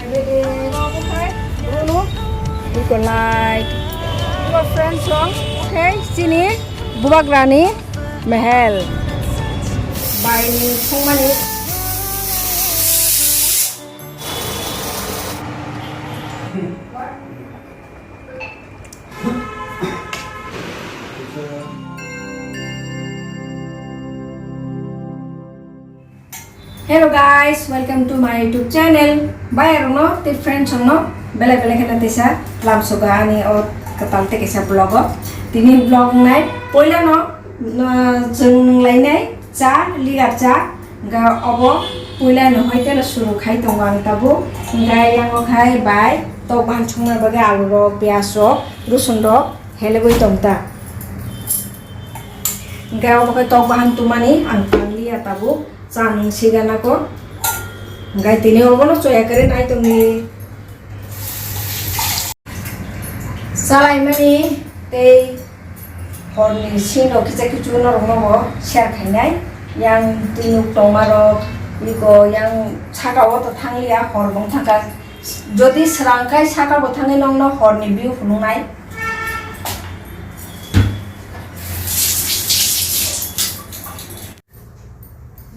everyday okay Bruno you can like your friends song okay sini bubagrani mahal by Songmani Hello guys, welcome to my YouTube channel. Bayar no, ti friends no, bela kena tisa, lam soga ani or katalte kesa vlog. Tini vlog nai, poila no, jeng lain nai, cha ligar cha, ga obo, poila no hoite no suru khai tongwang tabu, ga yang khai bay, to bahan chungna baga alu ro, pias ro, rusun ro, hele boi tongta. Ga obo kai to bahan tumani angkang liya tabu. Sang sigan ako gai tini obo no choya kare nai tumi salai mani te horni sino kicha kichu no romo share khainai yang tinuk tomaro iko yang chakao to thanglia horbong thaka jodi srangkai chakao thangai nong no horni view phunungai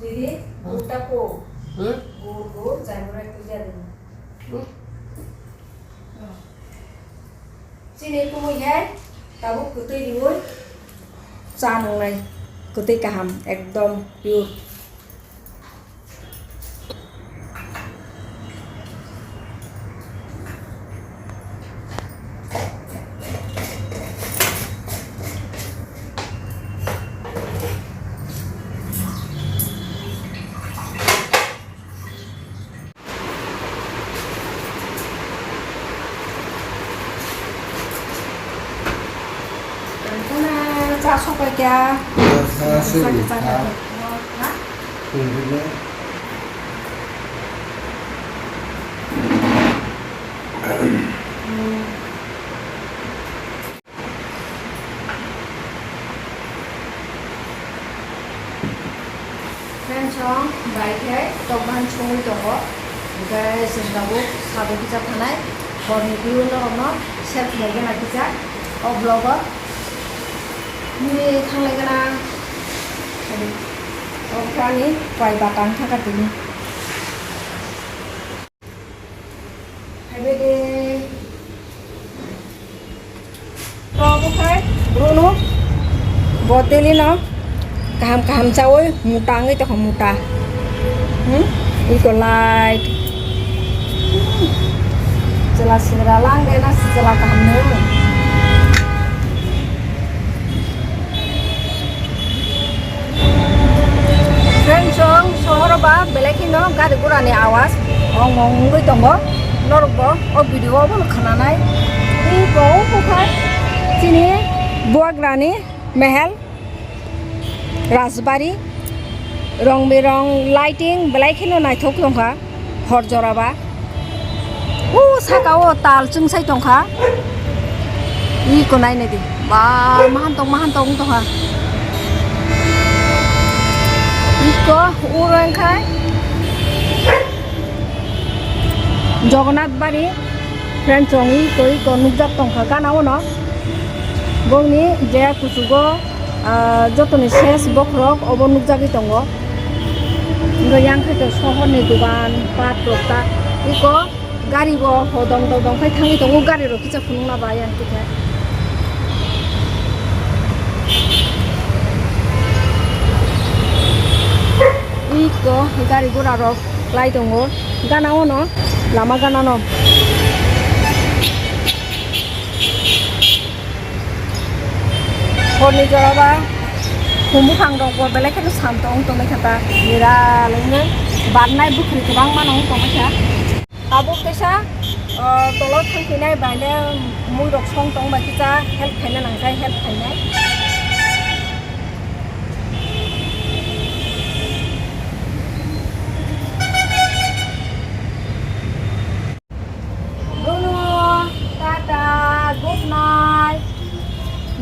Didi, buta ko. Go, jangan itu jadi. Sini aku ya, tahu kutai di mana? Canang này, kutai kaham, ekdom pure. Cha sop cái kia. Sa sư hả? Friend song, baik ya. Toban chungi togo. Guys, sedabu sabu kita tanai. Horni view no, share lagi nak kita. Oh vlogger. Ini thang lagi kana, oh kali kuai batang thang kat ini. Everyday, kau bukai, Bruno, boteli no, kaham cawai, muta ngai tu muta, ikut like, jelas seralang deh nas jelas kaham ni. Friends song sohor ba belekino gari gurani awas ong ngui tongo norbo o video bo khana nai I ko bukai sini buagrani mahal rasbari rong birong lighting belekino nai thok tongkha hor joraba sakao tal chungsai tongkha I ko nai ne di ba mahan tong tongkha Iko urang khai Jagannath bari friend chongi koi ko nujak tongkha kana ono bongni je kusugo jotoni ses bokrok obo nujagi tongo ngo yang khai to sohor ni dukan pat prokta iko gari bo hodong khai thangi tongo gari ro kicha phunungna ba yang tikha Iko gari gura rok lai tongo gana ono lama gana no horni joraba humu khang dong ko belek kan samtong to mekata mira lenge barnai bukri kubang manong to mekha abuk tesa tolot thangkinai baile mui rok song tong ba kita help khaina nangkai help khainai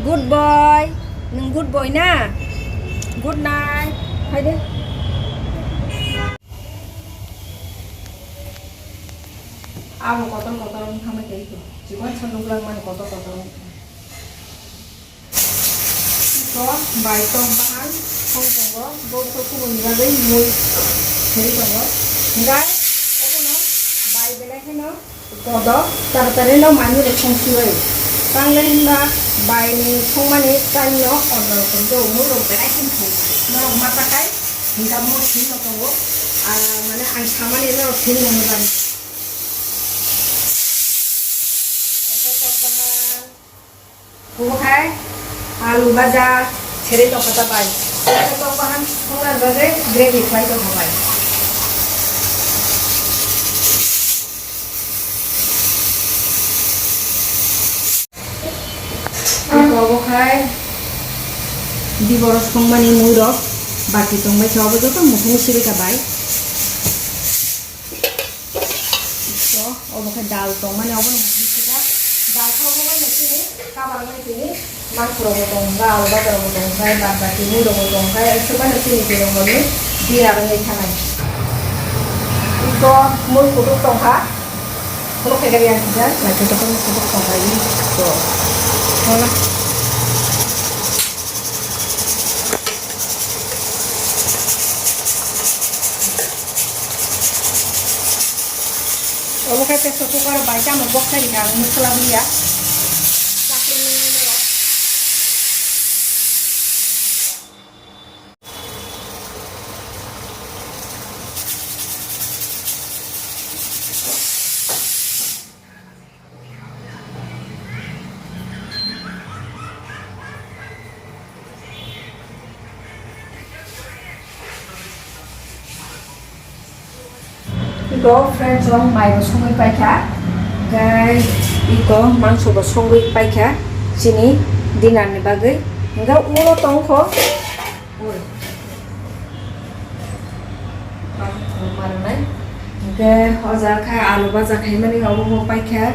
Good boy, nung good boy na. Good night. Haydi. abo kotor hamai kai ko jiban sandung lang man kotor ito bai tong bahan hong tongo bo to ku ngira dei moi heri tongo ngai obo no bai bele heno kodo taratare no manu le khongsi bai tangle hinda bai ni thongmani kai no ono kondo mo ro bele hin thong no mata kai hinda mo thin no tongo mane ang samani no thin no ban bukai alu baja chere to kata bai to bahan thongar baje gravy fry to hobai bukai di boros thongmani muirok baki tongbai chawo joto mukhung sibe ka bai to obukai dal tongmani obon mukhung siba dal khawo bai nasini kabar mai tini mangkro gotong gal bagar gotong kai baki muirok gotong kai soba nasini tini ngoni dia ngai thanai ito mui kudu tongha kalau kayak yang aja nah kita kan kudu tongha ini to hola Obo kai peso kukar baca mau bok kai kan musla dia. Sakit ini loh. Iko friends orang mai bo songoi paikha gai iko mangso bo songoi paikha sini dinar ni bagai enggak ulo tongko oi marnai enggak hojar kha alu baja khai mani obo mo paikha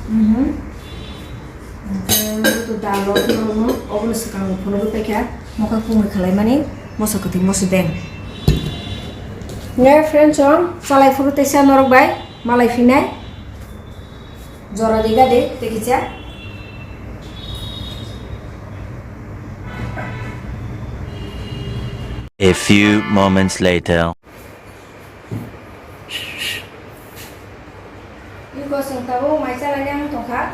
enggak to dalo no obo sekang phono paikha moka kumai khalai mani mosokati mosden Nggak friends on, salai furu tesa norok bay, malai finai, jora diga deh, tekica. A few moments later. Iko sing tahu, macam yang tongkat.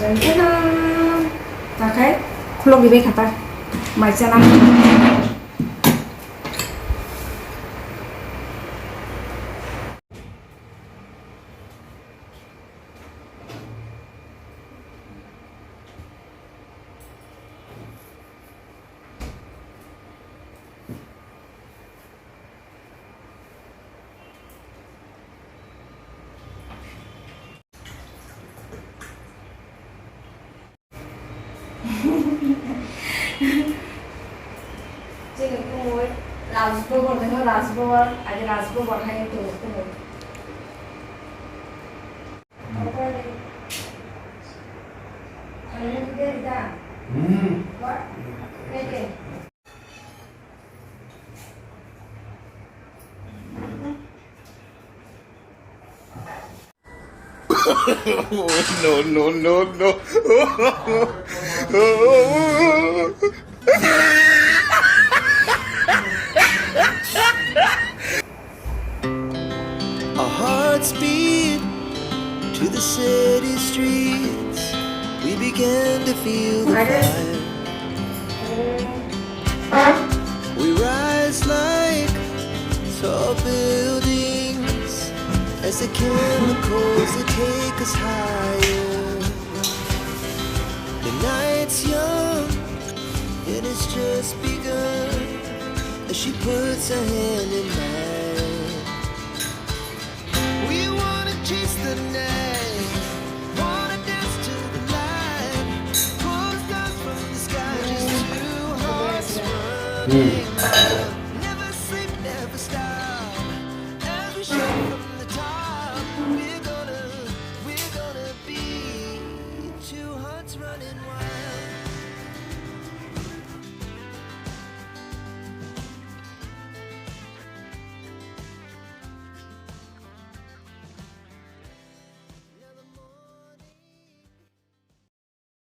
Jangan pakai kulog ibe kata macam Jadi aku rasbo dengan rasbo ada rasbo bahaya itu aku apa ni kalian juga dah what okay No. Our hearts beat to the city streets. We began to feel the fire. We rise like tall buildings as the chemicals that take us higher. The night's young and it's just begun as she puts her hand in mine. We wanna chase the night, wanna dance to the light, pull the stars Hmm.